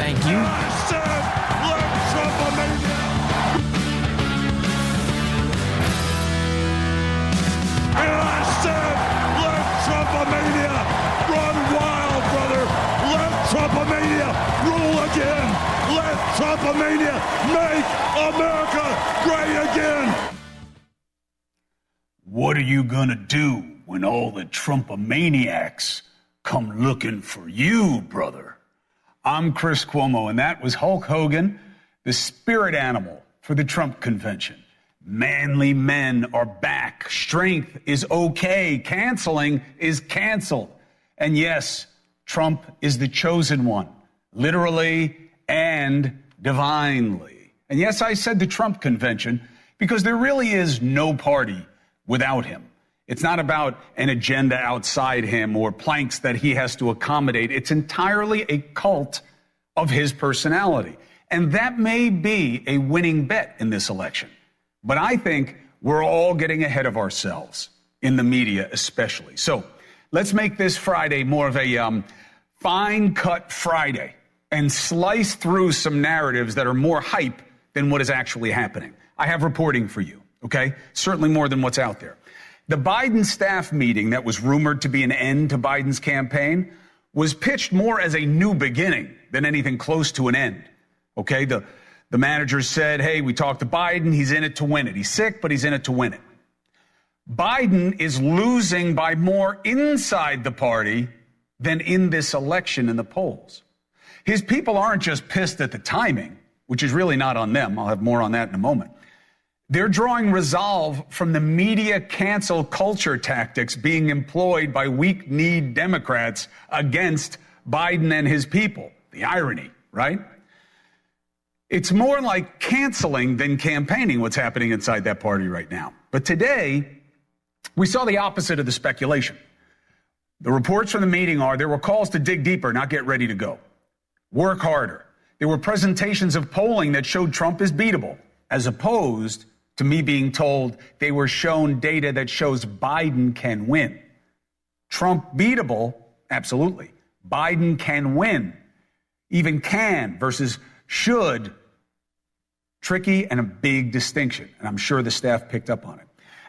Thank you. I said, let Trump-a-mania. And I said, let Trump-a-mania run wild, brother. Let Trump-a-mania rule again. Let Trump-a-mania make America great again. What are you gonna do when all the Trump-a-maniacs come looking for you, brother? I'm Chris Cuomo, and that was Hulk Hogan, the spirit animal for the Trump convention. Manly men are back. Strength is okay. Canceling is canceled. And yes, Trump is the chosen one, literally and divinely. And yes, I said the Trump convention because there really is no party without him. It's not about an agenda outside him or planks that he has to accommodate. It's entirely a cult of his personality. And that may be a winning bet in this election. But I think we're all getting ahead of ourselves, in the media especially. So let's make this Friday more of a fine-cut Friday and slice through some narratives that are more hype than what is actually happening. I have reporting for you, okay? Certainly more than what's out there. The Biden staff meeting that was rumored to be an end to Biden's campaign was pitched more as a new beginning than anything close to an end, okay? The manager said, hey, we talked to Biden. He's in it to win it. He's sick, but he's in it to win it. Biden is losing by more inside the party than in this election in the polls. His people aren't just pissed at the timing, which is really not on them. I'll have more on that in a moment. They're drawing resolve from the media cancel culture tactics being employed by weak-kneed Democrats against Biden and his people. The irony, right? It's more like canceling than campaigning what's happening inside that party right now. But today, we saw the opposite of the speculation. The reports from the meeting are there were calls to dig deeper, not get ready to go. Work harder. There were presentations of polling that showed Trump is beatable, as opposed to me being told they were shown data that shows Biden can win. Trump beatable? Absolutely. Biden can win. Even can versus should. Tricky and a big distinction, and I'm sure the staff picked up on it.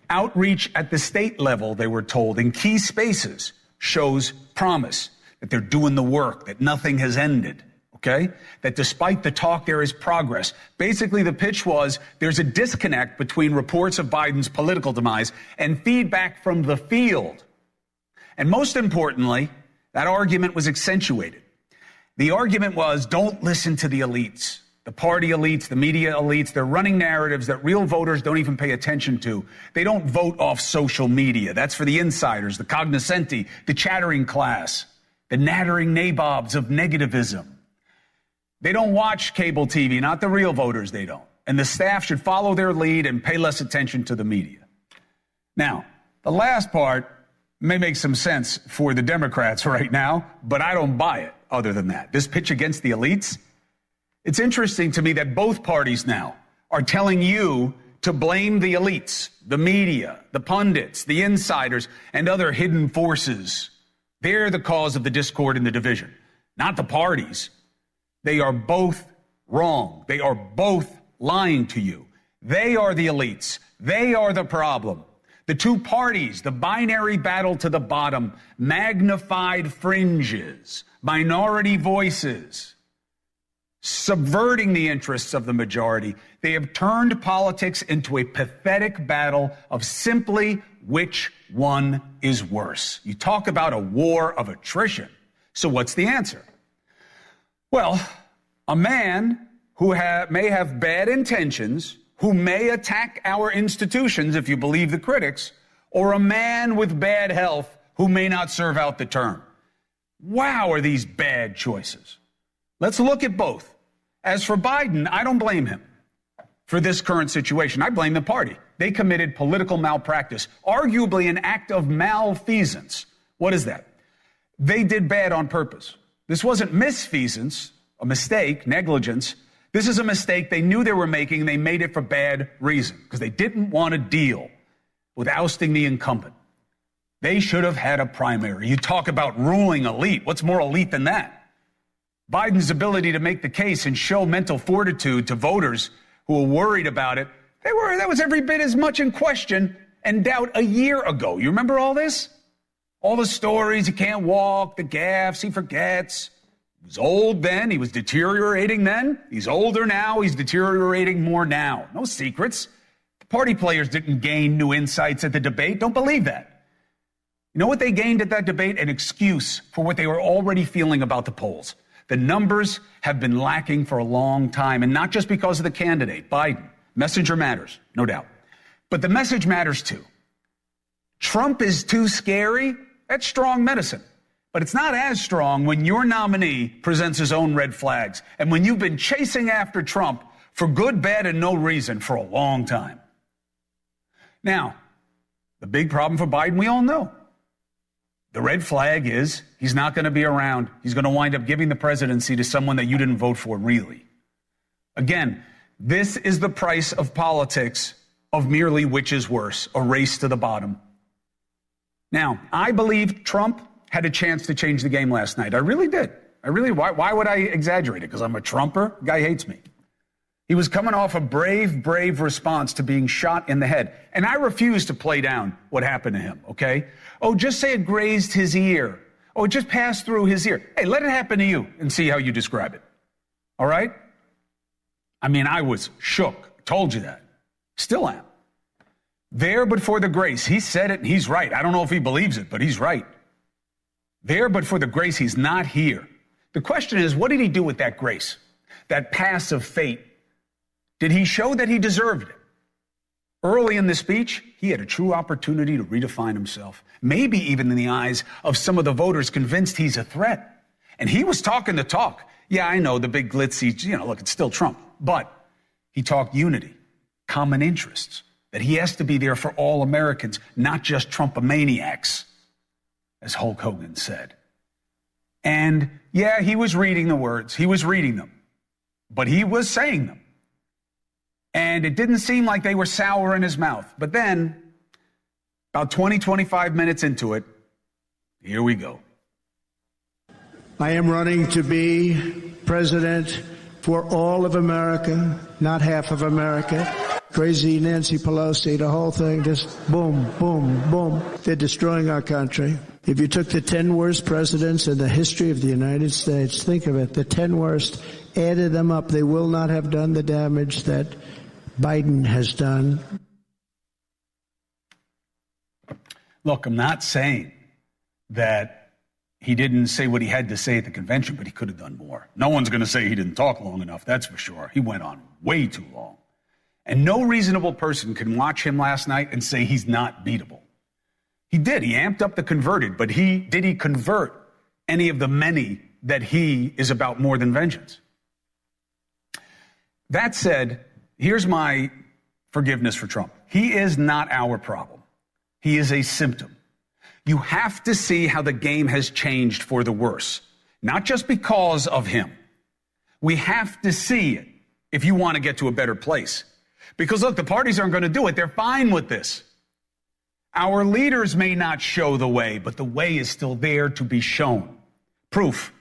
Outreach at the state level, they were told, in key spaces shows promise, that they're doing the work, that nothing has ended. Okay? That despite the talk, there is progress. Basically, the pitch was there's a disconnect between reports of Biden's political demise and feedback from the field. And most importantly, that argument was accentuated. The argument was don't listen to the elites, the party elites, the media elites. They're running narratives that real voters don't even pay attention to. They don't vote off social media. That's for the insiders, the cognoscenti, the chattering class, the nattering nabobs of negativism. They don't watch cable TV, not the real voters, they don't. And the staff should follow their lead and pay less attention to the media. Now, the last part may make some sense for the Democrats right now, but I don't buy it other than that. This pitch against the elites, it's interesting to me that both parties now are telling you to blame the elites, the media, the pundits, the insiders, and other hidden forces. They're the cause of the discord and the division, not the parties. They are both wrong. They are both lying to you. They are the elites. They are the problem. The two parties, the binary battle to the bottom, magnified fringes, minority voices, subverting the interests of the majority. They have turned politics into a pathetic battle of simply which one is worse. You talk about a war of attrition. So what's the answer? Well, a man who may have bad intentions, who may attack our institutions, if you believe the critics, or a man with bad health who may not serve out the term. Wow, are these bad choices? Let's look at both. As for Biden, I don't blame him for this current situation. I blame the party. They committed political malpractice, arguably an act of malfeasance. What is that? They did bad on purpose. This wasn't misfeasance, a mistake, negligence. This is a mistake they knew they were making, and they made it for bad reason, because they didn't want to deal with ousting the incumbent. They should have had a primary. You talk about ruling elite. What's more elite than that? Biden's ability to make the case and show mental fortitude to voters who were worried about it, that was every bit as much in question and doubt a year ago. You remember all this? All the stories, he can't walk, the gaffes, he forgets. He was old then, he was deteriorating then. He's older now, he's deteriorating more now. No secrets. The party players didn't gain new insights at the debate. Don't believe that. You know what they gained at that debate? An excuse for what they were already feeling about the polls. The numbers have been lacking for a long time, and not just because of the candidate, Biden. Messenger matters, no doubt. But the message matters too. Trump is too scary. That's strong medicine. But it's not as strong when your nominee presents his own red flags and when you've been chasing after Trump for good, bad, and no reason for a long time. Now, the big problem for Biden, we all know. The red flag is he's not going to be around. He's going to wind up giving the presidency to someone that you didn't vote for, really. Again, this is the price of politics of merely which is worse, a race to the bottom. Now, I believe Trump had a chance to change the game last night. I really did. Why would I exaggerate it? Because I'm a Trumper? The guy hates me. He was coming off a brave response to being shot in the head. And I refuse to play down what happened to him, okay? Oh, just say it grazed his ear. Oh, it just passed through his ear. Hey, let it happen to you and see how you describe it. All right? I mean, I was shook. Told you that. Still am. There but for the grace. He said it and he's right. I don't know if he believes it, but he's right. There but for the grace, he's not here. The question is, what did he do with that grace? That pass of fate? Did he show that he deserved it? Early in the speech, he had a true opportunity to redefine himself, maybe even in the eyes of some of the voters convinced he's a threat. And he was talking the talk. Yeah, I know, the big glitzy, look, it's still Trump. But he talked unity, common interests, that he has to be there for all Americans, not just Trumpomaniacs, as Hulk Hogan said. And yeah, he was reading the words. He was reading them. But he was saying them. And it didn't seem like they were sour in his mouth. But then, about 25 minutes into it, here we go. I am running to be president for all of America, not half of America. Crazy Nancy Pelosi, the whole thing, just boom, boom, boom. They're destroying our country. If you took the 10 worst presidents in the history of the United States, think of it, the 10 worst, added them up, they will not have done the damage that Biden has done. Look, I'm not saying that he didn't say what he had to say at the convention, but he could have done more. No one's going to say he didn't talk long enough, that's for sure. He went on way too long. And no reasonable person can watch him last night and say he's not beatable. He did. He amped up the converted, but did he convert any of the many that he is about more than vengeance? That said, here's my forgiveness for Trump. He is not our problem. He is a symptom. You have to see how the game has changed for the worse, not just because of him. We have to see it if you want to get to a better place. Because, look, the parties aren't going to do it. They're fine with this. Our leaders may not show the way, but the way is still there to be shown. Proof.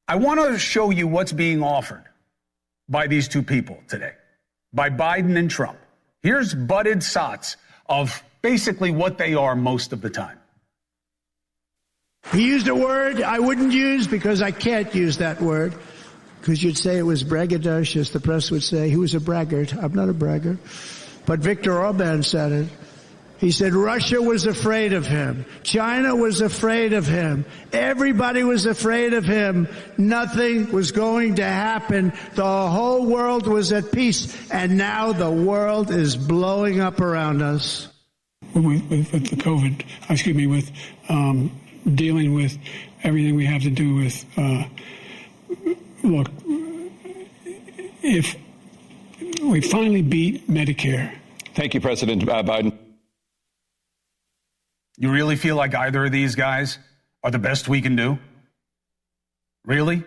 I want to show you what's being offered by these two people today, by Biden and Trump. Here's budded sots of basically what they are most of the time. He used a word I wouldn't use because I can't use that word. Because you'd say it was braggadocious. The press would say he was a braggart. I'm not a braggart. But Viktor Orban said it. He said Russia was afraid of him. China was afraid of him. Everybody was afraid of him. Nothing was going to happen. The whole world was at peace. And now the world is blowing up around us. With the COVID, with dealing with everything we have to do with, look, if we finally beat Medicare. Thank you, President Biden. You really feel like either of these guys are the best we can do? Really?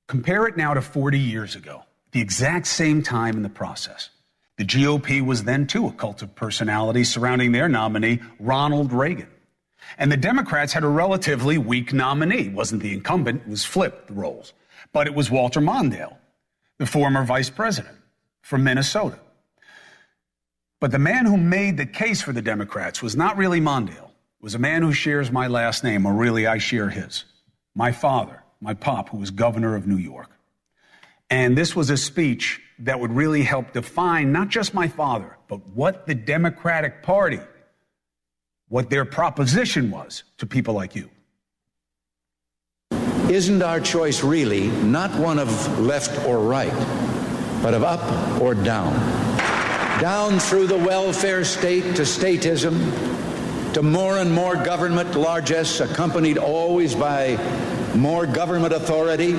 Compare it now to 40 years ago, the exact same time in the process. The GOP was then, too, a cult of personality surrounding their nominee, Ronald Reagan. And the Democrats had a relatively weak nominee. It wasn't the incumbent, it was flipped the roles. But it was Walter Mondale, the former vice president from Minnesota. But the man who made the case for the Democrats was not really Mondale. It was a man who shares my last name, or really I share his. My father, my pop, who was governor of New York. And this was a speech that would really help define not just my father, but what the Democratic Party, what their proposition was to people like you. Isn't our choice really not one of left or right, but of up or down? Down through the welfare state to statism, to more and more government largesse, accompanied always by more government authority,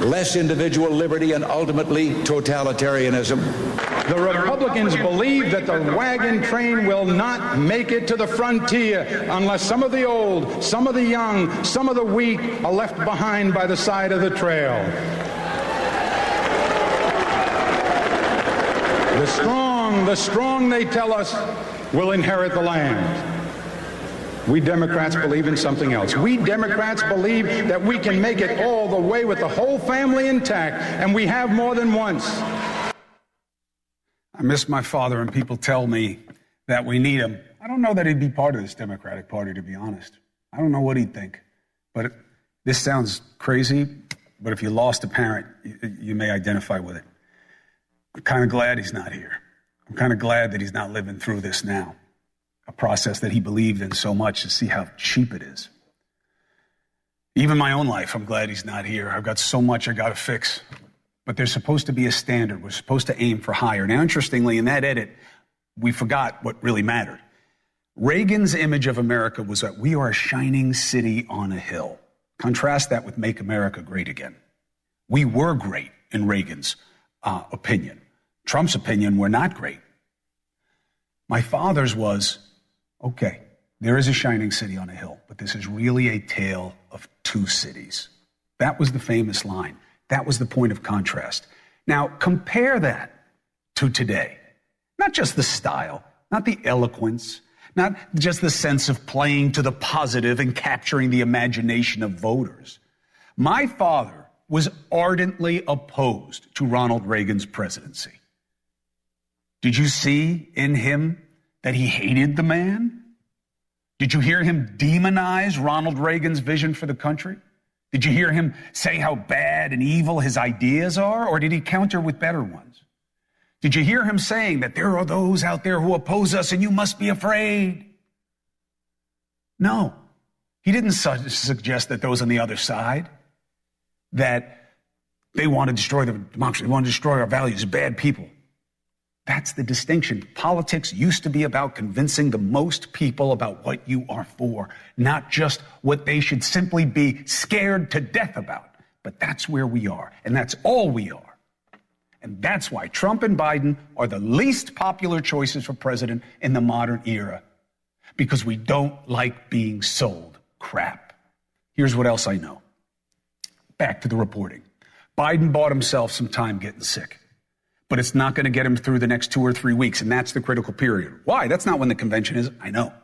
less individual liberty, and ultimately totalitarianism. The Republicans believe that the wagon train will not make it to the frontier unless some of the old, some of the young, some of the weak are left behind by the side of the trail. The strong, they tell us, will inherit the land. We Democrats believe in something else. We Democrats believe that we can make it all the way with the whole family intact, and we have more than once. I miss my father, and people tell me that we need him. I don't know that he'd be part of this Democratic Party, to be honest. I don't know what he'd think. But this sounds crazy, but if you lost a parent, you may identify with it. I'm kind of glad he's not here. I'm kind of glad that he's not living through this now. A process that he believed in so much, to see how cheap it is. Even my own life, I'm glad he's not here. I've got so much I got to fix. But there's supposed to be a standard. We're supposed to aim for higher. Now, interestingly, in that edit, we forgot what really mattered. Reagan's image of America was that we are a shining city on a hill. Contrast that with Make America Great Again. We were great in Reagan's opinion. Trump's opinion, we're not great. My father's was, okay, there is a shining city on a hill, but this is really a tale of two cities. That was the famous line. That was the point of contrast. Now, compare that to today. Not just the style, not the eloquence, not just the sense of playing to the positive and capturing the imagination of voters. My father was ardently opposed to Ronald Reagan's presidency. Did you see in him that he hated the man? Did you hear him demonize Ronald Reagan's vision for the country? Did you hear him say how bad and evil his ideas are, or did he counter with better ones? Did you hear him saying that there are those out there who oppose us and you must be afraid? No, he didn't suggest that those on the other side, that they want to destroy the democracy, they want to destroy our values, bad people. That's the distinction. Politics used to be about convincing the most people about what you are for, not just what they should simply be scared to death about. But that's where we are, and that's all we are. And that's why Trump and Biden are the least popular choices for president in the modern era, because we don't like being sold crap. Here's what else I know. Back to the reporting. Biden bought himself some time getting sick. But it's not going to get him through the next 2 or 3 weeks, and that's the critical period. Why? That's not when the convention is. I know.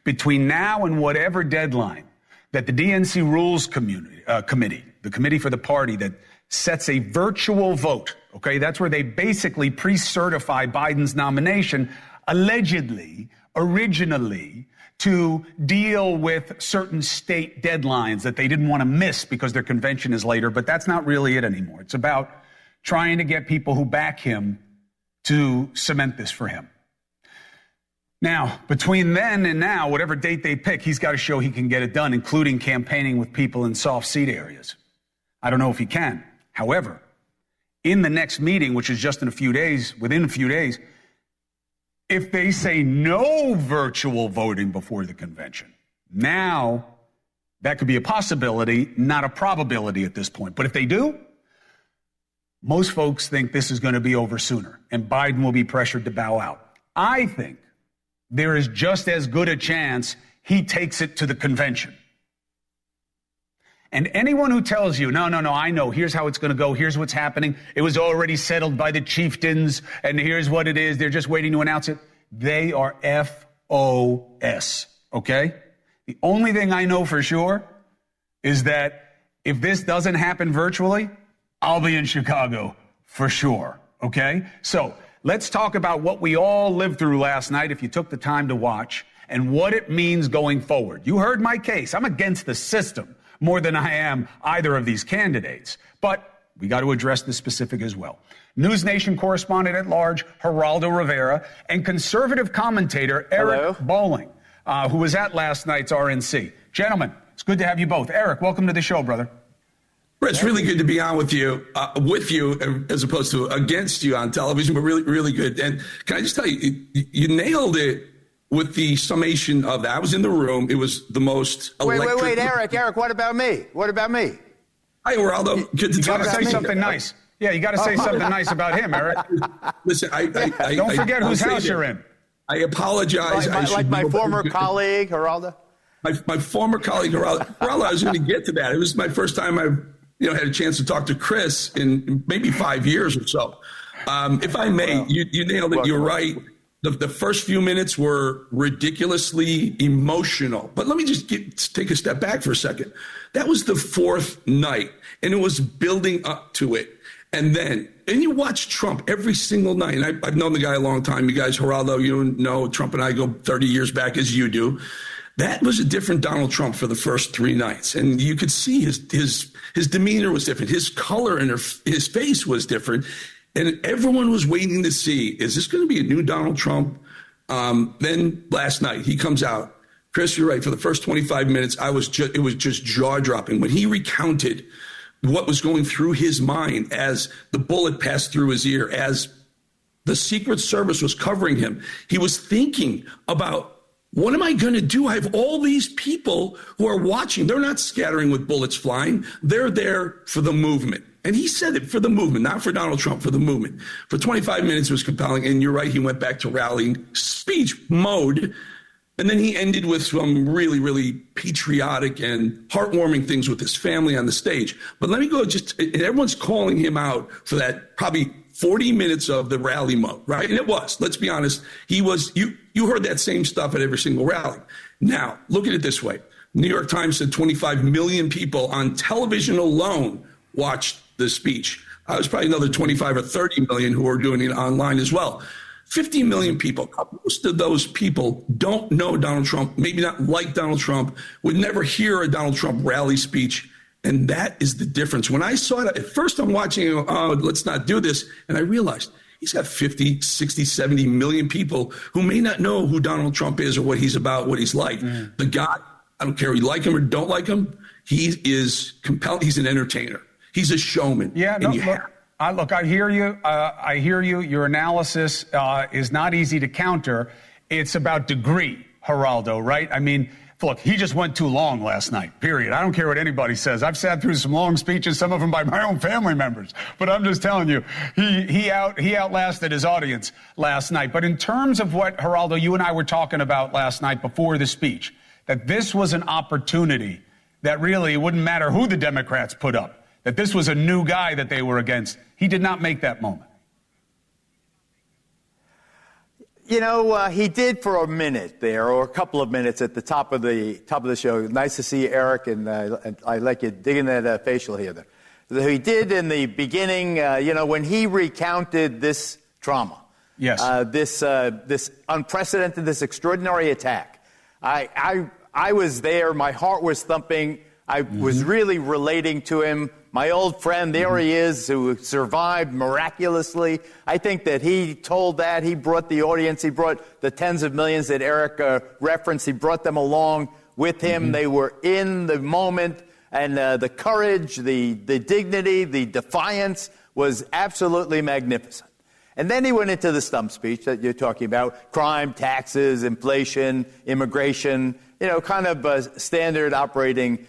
Between now and whatever deadline that the DNC Rules Committee, the committee for the party that sets a virtual vote, okay, that's where they basically pre-certify Biden's nomination, allegedly, originally, to deal with certain state deadlines that they didn't want to miss because their convention is later, but that's not really it anymore. It's about trying to get people who back him to cement this for him. Now, between then and now, whatever date they pick, he's got to show he can get it done, including campaigning with people in soft seat areas. I don't know if he can. However, in the next meeting, which is just in a few days, within a few days, if they say no virtual voting before the convention, now that could be a possibility, not a probability at this point. But if they do, most folks think this is going to be over sooner, and Biden will be pressured to bow out. I think there is just as good a chance he takes it to the convention. And anyone who tells you, no, I know, here's how it's going to go, here's what's happening, it was already settled by the chieftains, and here's what it is, they're just waiting to announce it, they are FOS, okay? The only thing I know for sure is that if this doesn't happen virtually, I'll be in Chicago for sure, okay? So let's talk about what we all lived through last night, if you took the time to watch, and what it means going forward. You heard my case. I'm against the system more than I am either of these candidates. But we got to address the specific as well. NewsNation correspondent at large, Geraldo Rivera, and conservative commentator Eric Bolling, who was at last night's RNC. Gentlemen, it's good to have you both. Eric, welcome to the show, brother. It's really good to be on with you, as opposed to against you on television, but really, really good. And can I just tell you, you nailed it with the summation of that. I was in the room. It was the most electric. Wait, Eric, what about me? Hi, Geraldo. Good to talk. You got to say something nice. Yeah, you got to say something nice about him, Eric. Listen, don't forget whose house you're in. I apologize. Like my former colleague, Geraldo? My former colleague, Geraldo, I was going to get to that. It was my first time I had a chance to talk to Chris in maybe 5 years or so. If I may, you nailed it. You're right. The first few minutes were ridiculously emotional. But let me just take a step back for a second. That was the fourth night, and it was building up to it. And you watch Trump every single night. And I've known the guy a long time. You guys, Geraldo, you know Trump and I go 30 years back as you do. That was a different Donald Trump for the first three nights. And you could see his demeanor was different. His color and his face was different. And everyone was waiting to see, is this going to be a new Donald Trump? Then last night, he comes out. Chris, you're right. For the first 25 minutes, it was just jaw-dropping. When he recounted what was going through his mind as the bullet passed through his ear, as the Secret Service was covering him, he was thinking about, what am I going to do? I have all these people who are watching. They're not scattering with bullets flying. They're there for the movement. And he said it, for the movement, not for Donald Trump, for the movement. For 25 minutes, it was compelling. And you're right, he went back to rallying speech mode. And then he ended with some really, really patriotic and heartwarming things with his family on the stage. But let me go and everyone's calling him out for that probably 40 minutes of the rally mode, right? And it was, let's be honest, you heard that same stuff at every single rally. Now, look at it this way. New York Times said 25 million people on television alone watched the speech. I was probably another 25 or 30 million who are doing it online as well. 50 million people. Most of those people don't know Donald Trump, maybe not like Donald Trump, would never hear a Donald Trump rally speech. And that is the difference. When I saw it, at first I'm watching, let's not do this. And I realized he's got 50, 60, 70 million people who may not know who Donald Trump is or what he's about, what he's like. The guy, I don't care if you like him or don't like him, he is compelling. He's an entertainer. He's a showman. Yeah, look, I hear you. I hear you. Your analysis is not easy to counter. It's about degree, Geraldo, right? I mean, look, he just went too long last night, period. I don't care what anybody says. I've sat through some long speeches, some of them by my own family members. But I'm just telling you, he outlasted his audience last night. But in terms of what, Geraldo, you and I were talking about last night before the speech, that this was an opportunity that really it wouldn't matter who the Democrats put up, that this was a new guy that they were against. He did not make that moment. You know, he did for a minute there, or a couple of minutes at the top of the show. Nice to see you, Eric, and I like you digging that facial here. He did in the beginning, when he recounted this trauma, yes, this unprecedented, this extraordinary attack. I was there. My heart was thumping. I was really relating to him. My old friend, there he is, who survived miraculously. I think that he told that. He brought the audience. He brought the tens of millions that Eric referenced. He brought them along with him. They were in the moment. And the courage, the dignity, the defiance was absolutely magnificent. And then he went into the stump speech that you're talking about, crime, taxes, inflation, immigration, kind of a standard operating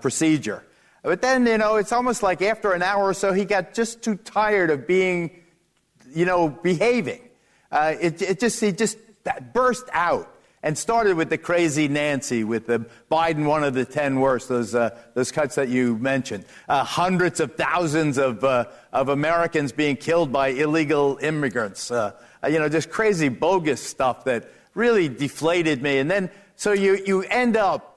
procedure. But then, it's almost like after an hour or so, he got just too tired of being, behaving. He just burst out and started with the crazy Nancy, with the Biden, one of the 10 worst, those cuts that you mentioned. Hundreds of thousands of Americans being killed by illegal immigrants. Just crazy, bogus stuff that really deflated me. And then, so you end up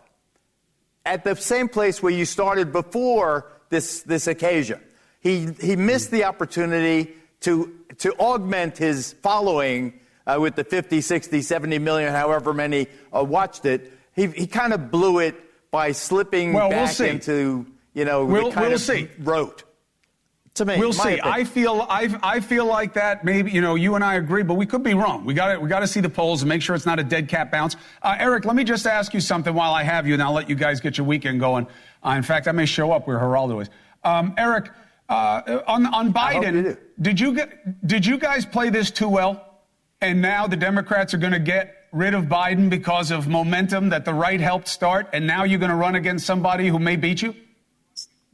at the same place where you started before this occasion. He missed the opportunity to augment his following with the 50, 60, 70 million, however many watched it. He kind of blew it by slipping back into, we'll see. Wrote. To me, we'll see. I feel like that. Maybe you and I agree, but we could be wrong. We got to see the polls and make sure it's not a dead cat bounce. Eric, let me just ask you something while I have you, and I'll let you guys get your weekend going. In fact, I may show up where Geraldo is. Eric, on Biden, did you guys play this too well? And now the Democrats are going to get rid of Biden because of momentum that the right helped start, and now you're going to run against somebody who may beat you?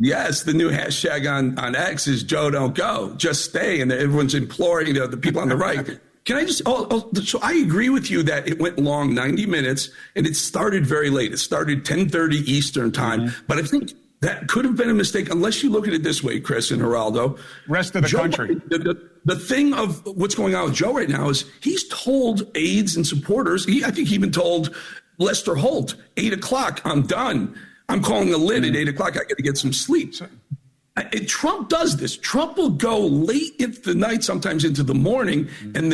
Yes, the new hashtag on X is Joe Don't Go, just stay, and everyone's imploring the people on the right. Can I just? So I agree with you that it went long, 90 minutes, and it started very late. It started 10:30 Eastern time, but I think that could have been a mistake unless you look at it this way, Chris and Geraldo. Rest of the country. The thing of what's going on with Joe right now is he's told aides and supporters. I think he even told Lester Holt, 8 o'clock, I'm done. I'm calling a lid at 8 o'clock. I got to get some sleep. Trump does this. Trump will go late into the night, sometimes into the morning, and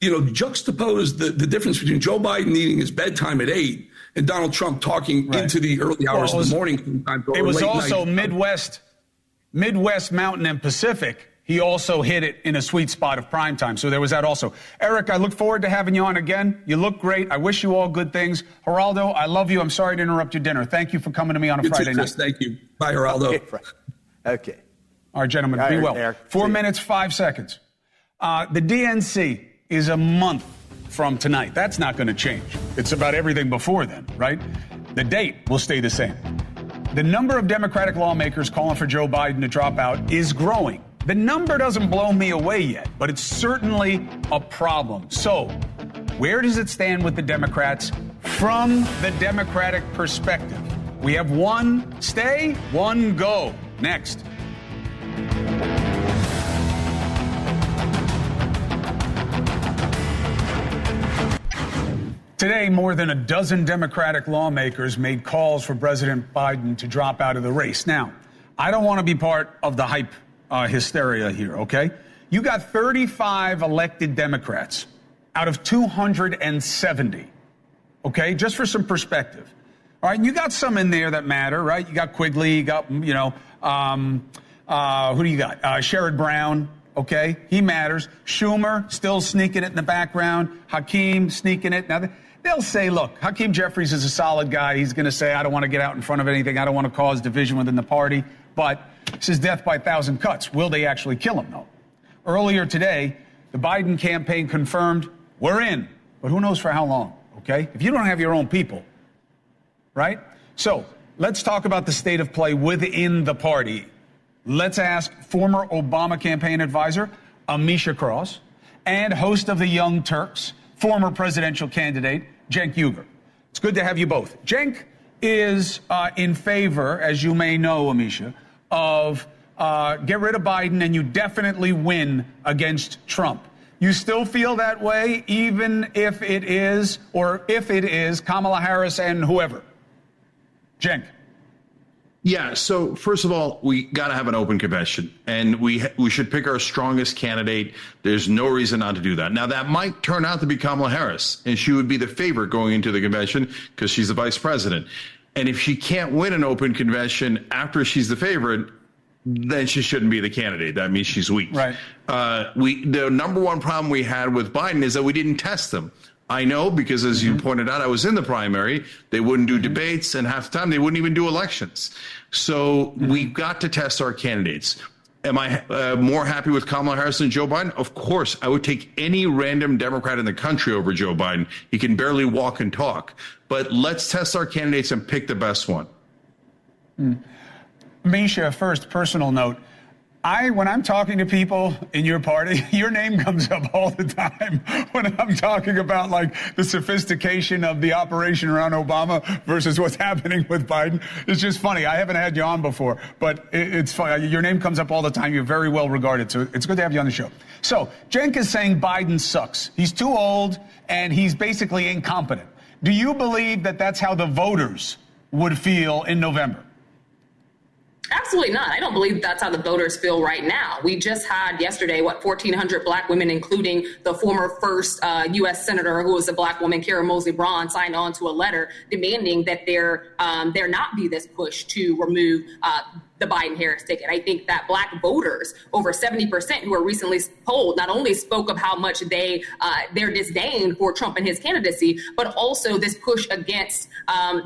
juxtapose the difference between Joe Biden eating his bedtime at 8 and Donald Trump talking into the early hours of the morning. It was also Midwest, Mountain, and Pacific. He also hit it in a sweet spot of prime time. So there was that also. Eric, I look forward to having you on again. You look great. I wish you all good things. Geraldo, I love you. I'm sorry to interrupt your dinner. Thank you for coming to me on a Friday night. Thank you. Bye, Geraldo. Okay. All right, gentlemen, be well. Eric, 4 minutes, 5 seconds. The DNC is a month from tonight. That's not going to change. It's about everything before then, right? The date will stay the same. The number of Democratic lawmakers calling for Joe Biden to drop out is growing. The number doesn't blow me away yet, but it's certainly a problem. So, where does it stand with the Democrats from the Democratic perspective? We have one stay, one go. Next. Today, more than a dozen Democratic lawmakers made calls for President Biden to drop out of the race. Now, I don't want to be part of the hype hysteria here, okay? You got 35 elected Democrats out of 270, okay? Just for some perspective. All right, and you got some in there that matter, right? You got Quigley, you got, who do you got? Sherrod Brown, okay? He matters. Schumer, still sneaking it in the background. Hakeem, sneaking it. Now, they'll say, look, Hakeem Jeffries is a solid guy. He's going to say, I don't want to get out in front of anything. I don't want to cause division within the party. But this is death by 1,000 cuts. Will they actually kill him, though? Earlier today, the Biden campaign confirmed we're in, but who knows for how long, okay? If you don't have your own people, right? So let's talk about the state of play within the party. Let's ask former Obama campaign advisor Amisha Cross and host of the Young Turks, former presidential candidate Cenk Uygur. It's good to have you both. Cenk is in favor, as you may know, Amisha, of get rid of Biden and you definitely win against Trump. You still feel that way, even if it is Kamala Harris and whoever? Cenk. Yeah, so first of all, we got to have an open convention, and we should pick our strongest candidate. There's no reason not to do that. Now, that might turn out to be Kamala Harris, and she would be the favorite going into the convention because she's the vice president. And if she can't win an open convention after she's the favorite, then she shouldn't be the candidate. That means she's weak. Right. The number one problem we had with Biden is that we didn't test them. I know because, as you pointed out, I was in the primary. They wouldn't do debates, and half the time they wouldn't even do elections. So we've got to test our candidates. Am I more happy with Kamala Harris than Joe Biden? Of course. I would take any random Democrat in the country over Joe Biden. He can barely walk and talk. But let's test our candidates and pick the best one. Misha, first, personal note. When I'm talking to people in your party, your name comes up all the time when I'm talking about like the sophistication of the operation around Obama versus what's happening with Biden. It's just funny. I haven't had you on before, but it's funny. Your name comes up all the time. You're very well regarded, so it's good to have you on the show. So Cenk is saying Biden sucks. He's too old and he's basically incompetent. Do you believe that that's how the voters would feel in November? Absolutely not. I don't believe that's how the voters feel right now. We just had yesterday, 1,400 black women, including the former first U.S. senator, who was a black woman, Kara Mosley Braun, signed on to a letter demanding that there not be this push to remove the Biden-Harris ticket. I think that black voters, over 70% who were recently polled, not only spoke of how much their disdain for Trump and his candidacy, but also this push against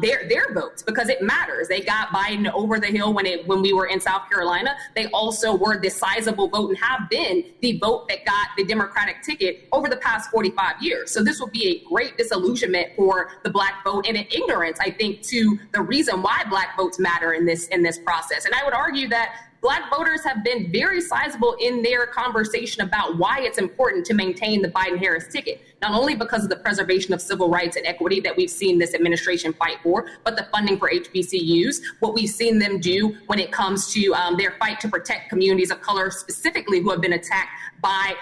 their votes, because it matters. They got Biden over the hill when we were in South Carolina. They also were the sizable vote and have been the vote that got the Democratic ticket over the past 45 years. So this will be a great disillusionment for the black vote and an ignorance, I think, to the reason why black votes matter in this process. And I would argue that black voters have been very sizable in their conversation about why it's important to maintain the Biden-Harris ticket, not only because of the preservation of civil rights and equity that we've seen this administration fight for, but the funding for HBCUs, what we've seen them do when it comes to their fight to protect communities of color, specifically who have been attacked by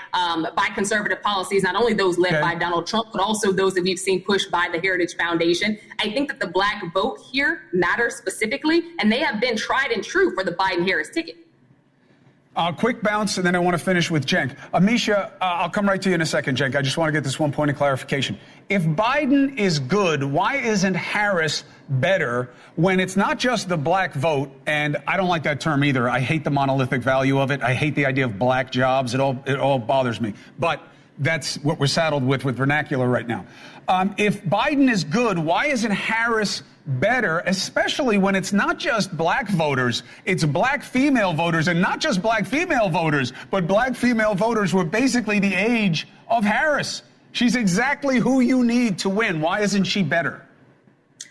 conservative policies, not only those led by Donald Trump, but also those that we've seen pushed by the Heritage Foundation. I think that the black vote here matters specifically, and they have been tried and true for the Biden-Harris ticket. Quick bounce, and then I want to finish with Cenk. Amisha, I'll come right to you in a second, Cenk. I just want to get this one point of clarification. If Biden is good, why isn't Harris better when it's not just the black vote? And I don't like that term either. I hate the monolithic value of it. I hate the idea of black jobs. It all bothers me. But that's what we're saddled with vernacular right now. If Biden is good, why isn't Harris better, especially when it's not just black voters, it's black female voters, and not just black female voters, but black female voters who are basically the age of Harris. She's exactly who you need to win. Why isn't she better?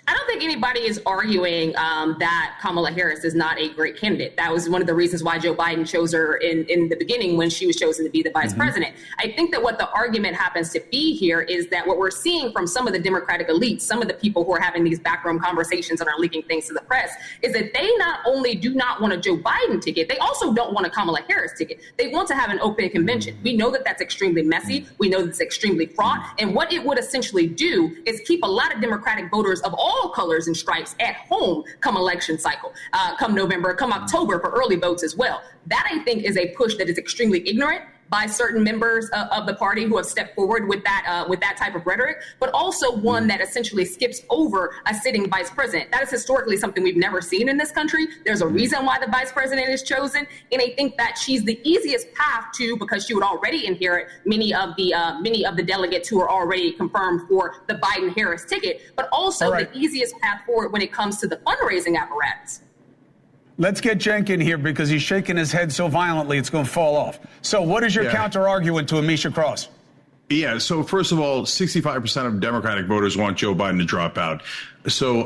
I don't think anybody is arguing that Kamala Harris is not a great candidate. That was one of the reasons why Joe Biden chose her in the beginning when she was chosen to be the vice president. I think that what the argument happens to be here is that what we're seeing from some of the Democratic elites, some of the people who are having these backroom conversations and are leaking things to the press, is that they not only do not want a Joe Biden ticket, they also don't want a Kamala Harris ticket. They want to have an open convention. We know that that's extremely messy. We know that's extremely fraught. And what it would essentially do is keep a lot of Democratic voters of all colors and stripes at home come election cycle, come November, come October for early votes as well. That, I think, is a push that is extremely ignorant by certain members of the party who have stepped forward with that type of rhetoric, but also one that essentially skips over a sitting vice president. That is historically something we've never seen in this country. There's a reason why the vice president is chosen, and I think that she's the easiest path to, because she would already inherit many of the delegates who are already confirmed for the Biden-Harris ticket, but also the easiest path forward when it comes to the fundraising apparatus. Let's get Cenk in here because he's shaking his head so violently it's going to fall off. So what is your counter-argument to Amisha Cross? Yeah, so first of all, 65% of Democratic voters want Joe Biden to drop out. So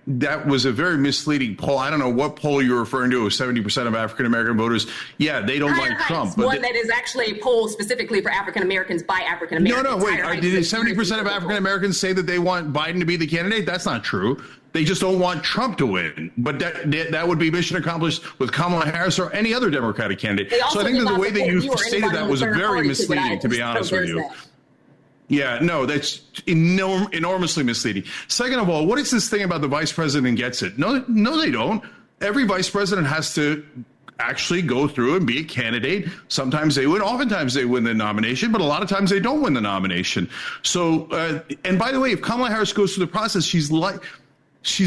that was a very misleading poll. I don't know what poll you're referring to. It was 70% of African-American voters. Yeah, they don't like Trump. But one that is actually a poll specifically for African-Americans by African-Americans. No, wait. Did 70% of African-Americans say that they want Biden to be the candidate? That's not true. They just don't want Trump to win. But that would be mission accomplished with Kamala Harris or any any other Democratic candidate. So I think that the way that you stated that was very misleading, to be honest with you. Yeah, no, that's enormously misleading. Second of all, what is this thing about the vice president gets it? No, they don't. Every vice president has to actually go through and be a candidate. Sometimes they win, oftentimes they win the nomination, but a lot of times they don't win the nomination. So, and by the way, if Kamala Harris goes through the process, she's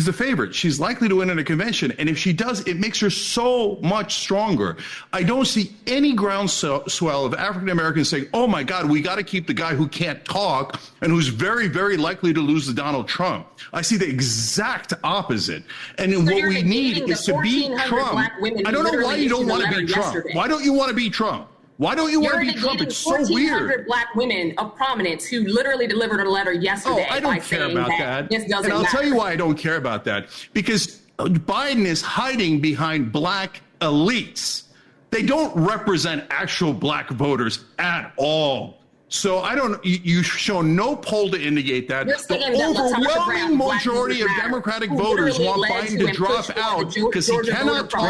the favorite. She's likely to win in a convention. And if she does, it makes her so much stronger. I don't see any groundswell of African Americans saying, oh, my God, we got to keep the guy who can't talk and who's very, very likely to lose to Donald Trump. I see the exact opposite. And so what we need is to beat Trump. I don't know why you don't want to beat Trump. Why don't you want to beat Trump? Why don't you want to beat Trump? It's so weird. 1,400 black women of prominence who literally delivered a letter yesterday. Oh, I don't care about that. And I'll tell you why I don't care about that. Because Biden is hiding behind black elites. They don't represent actual black voters at all. So you've shown no poll to indicate that. The overwhelming majority of Democratic voters want Biden to drop out because he cannot talk.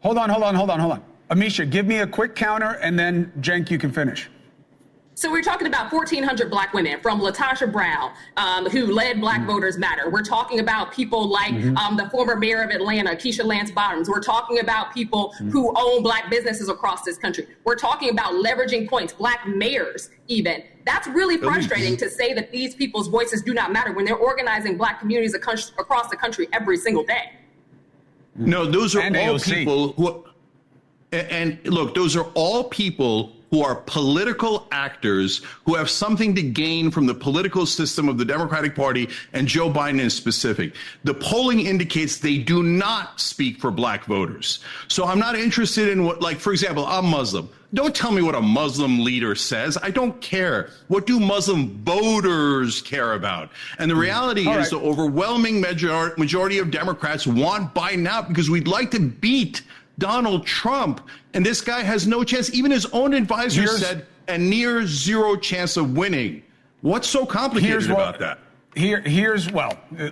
Hold on. Amisha, give me a quick counter, and then, Cenk, you can finish. So we're talking about 1,400 black women, from LaTosha Brown, who led Black Voters Matter. We're talking about people like the former mayor of Atlanta, Keisha Lance Bottoms. We're talking about people who own black businesses across this country. We're talking about leveraging points, black mayors even. That's really frustrating to say that these people's voices do not matter when they're organizing black communities across the country every single day. No, those are all AOC. people who, and look, those are all people who are political actors who have something to gain from the political system of the Democratic Party and Joe Biden in specific. The polling indicates they do not speak for black voters. So I'm not interested in what, like, for example, I'm Muslim. Don't tell me what a Muslim leader says. I don't care. What do Muslim voters care about? And the reality is the overwhelming majority of Democrats want Biden out because we'd like to beat Donald Trump, and this guy has no chance. Even his own advisor said a near zero chance of winning. What's so complicated about that?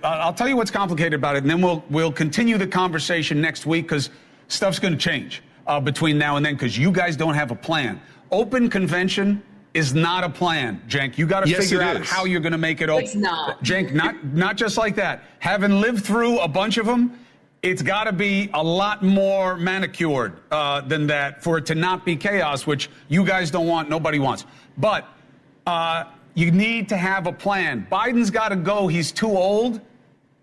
I'll tell you what's complicated about it, and then we'll continue the conversation next week because stuff's going to change between now and then because you guys don't have a plan. Open convention is not a plan, Cenk. You got to figure out how you're going to make it open. It's not. Cenk, not just like that. Having lived through a bunch of them, it's got to be a lot more manicured than that for it to not be chaos, which you guys don't want, nobody wants. But you need to have a plan. Biden's got to go. He's too old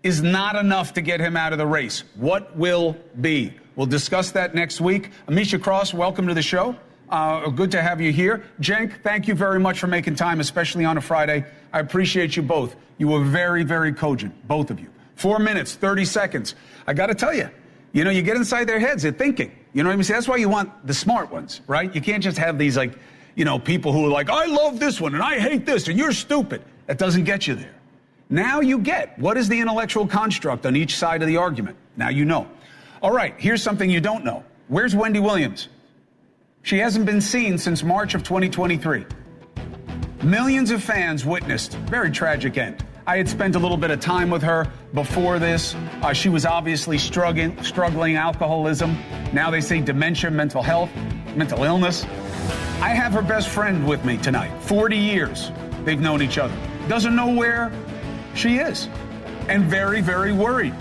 is not enough to get him out of the race. What will be? We'll discuss that next week. Amisha Cross, welcome to the show. Good to have you here. Cenk, thank you very much for making time, especially on a Friday. I appreciate you both. You were very, very cogent, both of you. 4 minutes, 30 seconds. I got to tell you, you get inside their heads. They're thinking. You know what I mean? See, that's why you want the smart ones, right? You can't just have these, people who are like, I love this one and I hate this and you're stupid. That doesn't get you there. Now you get what is the intellectual construct on each side of the argument. Now you know. All right, here's something you don't know. Where's Wendy Williams? She hasn't been seen since March of 2023. Millions of fans witnessed a very tragic end. I had spent a little bit of time with her before this. She was obviously struggling alcoholism. Now they say dementia, mental health, mental illness. I have her best friend with me tonight. 40 years they've known each other. Doesn't know where she is. And very, very worried.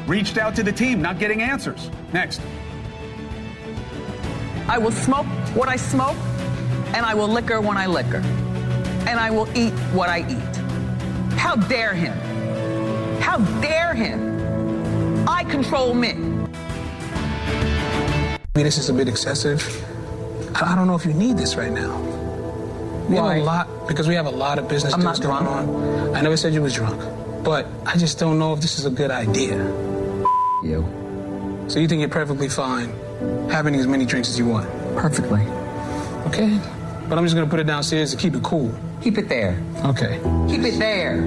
Reached out to the team, not getting answers. Next. I will smoke what I smoke, and I will liquor when I liquor. And I will eat what I eat. How dare him? How dare him? I control me. This is a bit excessive. I don't know if you need this right now. We have a lot, because we have a lot of business things going on. I never said you was drunk, but I just don't know if this is a good idea. You. So you think you're perfectly fine having as many drinks as you want? Perfectly. Okay. But I'm just going to put it downstairs to keep it cool. Keep it there. Okay. Keep it there.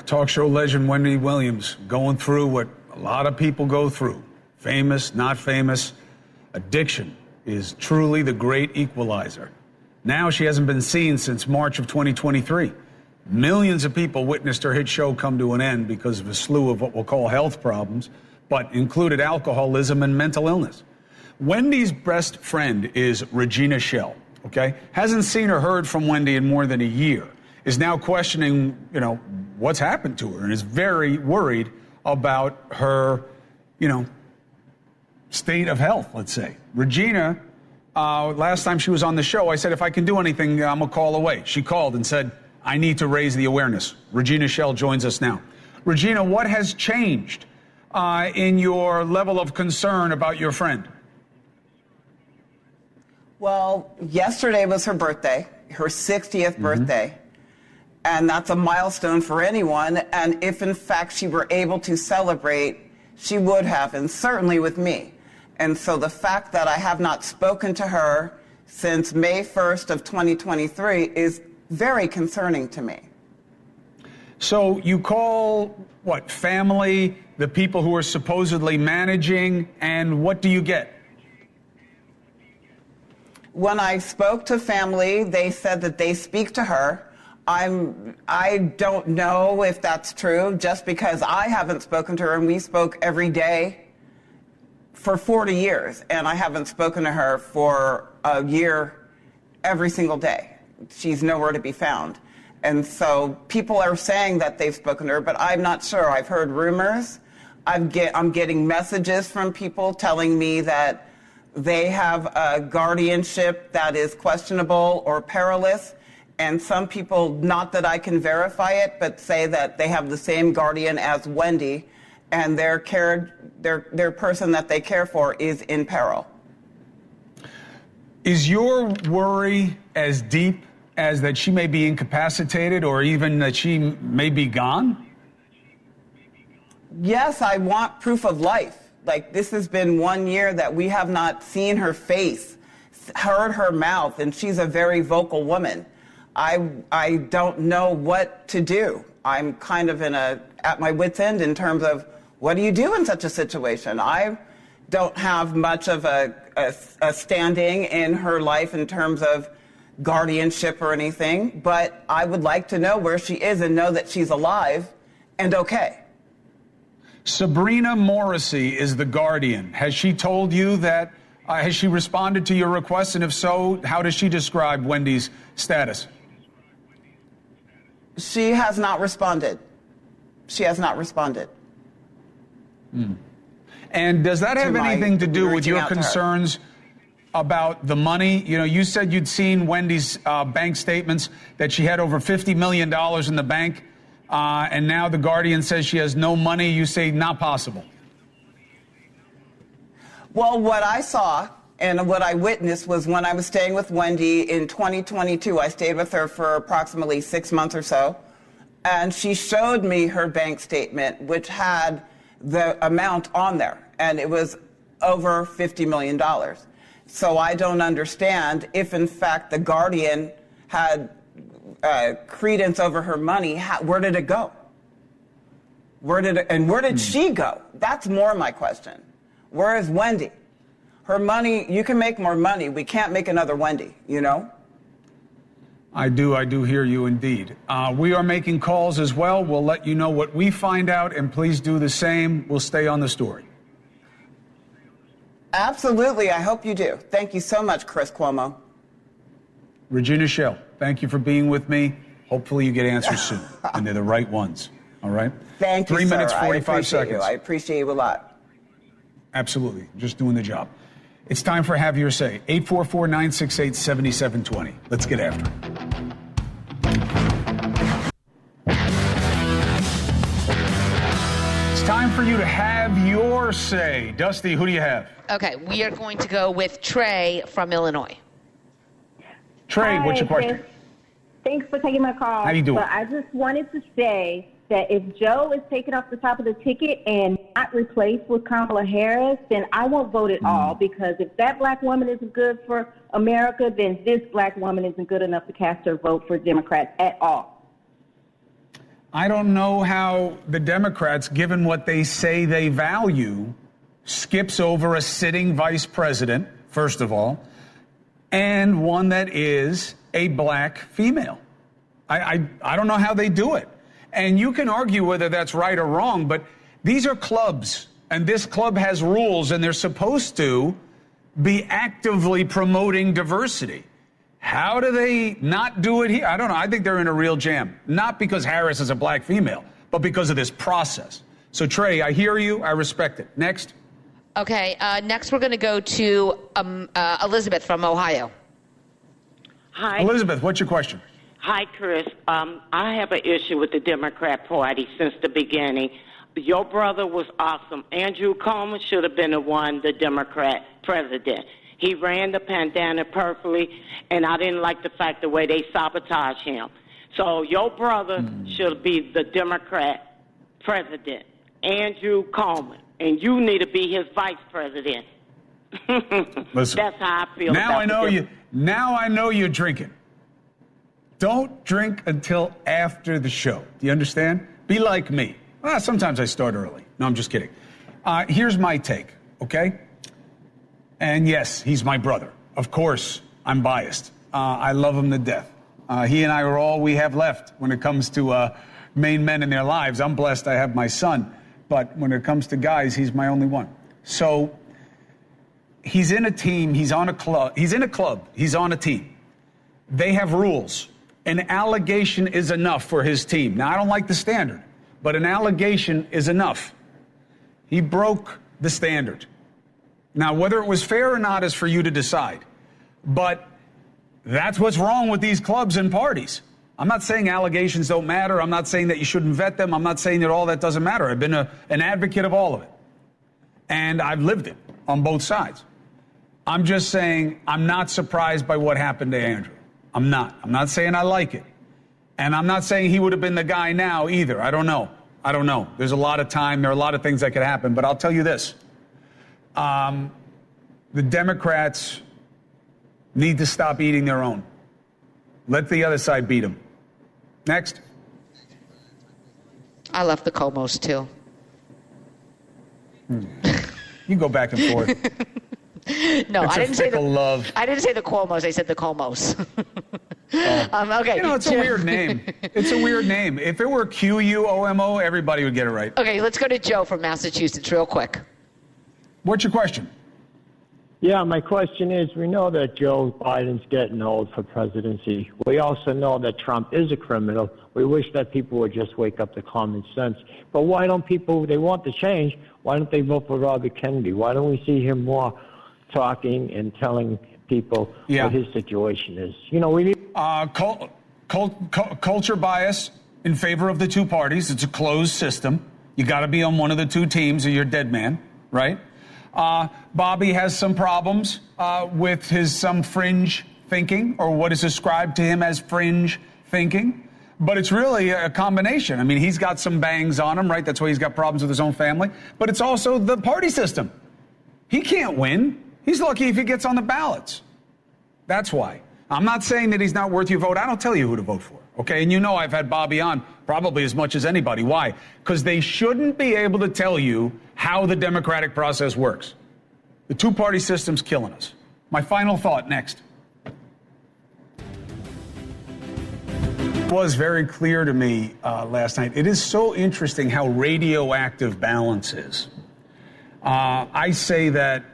Talk show legend Wendy Williams going through what a lot of people go through. Famous, not famous. Addiction is truly the great equalizer. Now she hasn't been seen since March of 2023. Millions of people witnessed her hit show come to an end because of a slew of what we'll call health problems, but included alcoholism and mental illness. Wendy's best friend is Regina Shell, okay? Hasn't seen or heard from Wendy in more than a year. Is now questioning, what's happened to her and is very worried about her, state of health, let's say. Regina, last time she was on the show, I said, if I can do anything, I'm a call away. She called and said, I need to raise the awareness. Regina Shell joins us now. Regina, what has changed in your level of concern about your friend? Well, yesterday was her birthday, her 60th birthday. And that's a milestone for anyone. And if, in fact, she were able to celebrate, she would have, and certainly with me. And so the fact that I have not spoken to her since May 1st of 2023 is very concerning to me. So you call, family, the people who are supposedly managing, and what do you get? When I spoke to family, they said that they speak to her. I don't know if that's true, just because I haven't spoken to her, and we spoke every day for 40 years, and I haven't spoken to her for a year every single day. She's nowhere to be found. And so people are saying that they've spoken to her, but I'm not sure. I've heard rumors. I'm getting messages from people telling me that they have a guardianship that is questionable or perilous. And some people, not that I can verify it, but say that they have the same guardian as Wendy, and their person that they care for is in peril. Is your worry as deep as that she may be incapacitated or even that she may be gone? Yes, I want proof of life. Like, this has been 1 year that we have not seen her face, heard her mouth, and she's a very vocal woman. I don't know what to do. I'm kind of at my wit's end in terms of what do you do in such a situation? I don't have much of a standing in her life in terms of guardianship or anything, but I would like to know where she is and know that she's alive and okay. Sabrina Morrissey is the guardian. Has she told you that, has she responded to your request? And if so, how does she describe Wendy's status? She has not responded. She has not responded. And does that have anything to do with your concerns about the money? You know, you said you'd seen Wendy's bank statements, that she had over $50 million in the bank, and now the Guardian says she has no money. You say not possible. Well, what I saw and what I witnessed was when I was staying with Wendy in 2022. I stayed with her for approximately 6 months or so, and she showed me her bank statement, which had the amount on there, and it was over $50 million. So I don't understand if, in fact, the Guardian had credence over her money. Where did it go? Where did she go? That's more my question. Where is Wendy? Her money, you can make more money. We can't make another Wendy, you know? I do hear you indeed. We are making calls as well. We'll let you know what we find out, and please do the same. We'll stay on the story. Absolutely. I hope you do. Thank you so much, Chris Cuomo. Regina Shell, thank you for being with me. Hopefully you get answers soon, and they're the right ones. All right? Thank you, 3 minutes, sir. 45 seconds. I appreciate you a lot. Absolutely. Just doing the job. It's time for Have Your Say. 844-968-7720. Let's get after it. It's time for you to have your say. Dusty, who do you have? Okay, we are going to go with Trey from Illinois. Trey, Hi, what's your question? Thanks for taking my call. How you doing? But I just wanted to say that if Joe is taken off the top of the ticket and not replaced with Kamala Harris, then I won't vote at all, because if that black woman isn't good for America, then this black woman isn't good enough to cast her vote for Democrats at all. I don't know how the Democrats, given what they say they value, skips over a sitting vice president, first of all, and one that is a black female. I don't know how they do it. And you can argue whether that's right or wrong, but these are clubs, and this club has rules, and they're supposed to be actively promoting diversity. How do they not do it here? I don't know. I think they're in a real jam, not because Harris is a black female, but because of this process. So, Trey, I hear you. I respect it. Next. Okay, next we're going to go to Elizabeth from Ohio. Hi. Elizabeth, what's your question? Hi, Chris. I have an issue with the Democrat Party since the beginning. Your brother was awesome. Andrew Cuomo should have been the Democrat president. He ran the pandemic perfectly, and I didn't like the way they sabotaged him. So your brother should be the Democrat president, Andrew Cuomo, and you need to be his vice president. Listen, that's how I feel. Now I know you. Now I know you're drinking. Don't drink until after the show. Do you understand? Be like me. Sometimes I start early. No, I'm just kidding. Here's my take, okay? And yes, he's my brother. Of course, I'm biased. I love him to death. He and I are all we have left when it comes to main men in their lives. I'm blessed I have my son. But when it comes to guys, he's my only one. So he's in a team. He's on a club. He's in a club. He's on a team. They have rules. An allegation is enough for his team. Now, I don't like the standard, but an allegation is enough. He broke the standard. Now, whether it was fair or not is for you to decide. But that's what's wrong with these clubs and parties. I'm not saying allegations don't matter. I'm not saying that you shouldn't vet them. I'm not saying that all that doesn't matter. I've been an advocate of all of it. And I've lived it on both sides. I'm just saying I'm not surprised by what happened to Andrew. I'm not. I'm not saying I like it. And I'm not saying he would have been the guy now either. I don't know. There's a lot of time. There are a lot of things that could happen. But I'll tell you this. The Democrats need to stop eating their own. Let the other side beat them. Next. I love the Cuomos, too. You go back and forth. No, I didn't say love. I didn't say the Cuomos. I said the Cuomos. Okay. You know, it's a weird name. It's a weird name. If it were Quomo, everybody would get it right. Okay, let's go to Joe from Massachusetts real quick. What's your question? Yeah, my question is, we know that Joe Biden's getting old for presidency. We also know that Trump is a criminal. We wish that people would just wake up to common sense. But why don't people, they want to change, why don't they vote for Robert Kennedy? Why don't we see him more talking and telling people what his situation is? You know, we need... culture bias in favor of the two parties. It's a closed system. You got to be on one of the two teams or you're a dead man, right? Bobby has some problems with some fringe thinking, or what is ascribed to him as fringe thinking. But it's really a combination. I mean, he's got some bangs on him, right? That's why he's got problems with his own family. But it's also the party system. He can't win. He's lucky if he gets on the ballots. That's why. I'm not saying that he's not worth your vote. I don't tell you who to vote for, okay? And you know I've had Bobby on probably as much as anybody. Why? Because they shouldn't be able to tell you how the democratic process works. The two-party system's killing us. My final thought, next. It was very clear to me last night. It is so interesting how radioactive balance is. I say that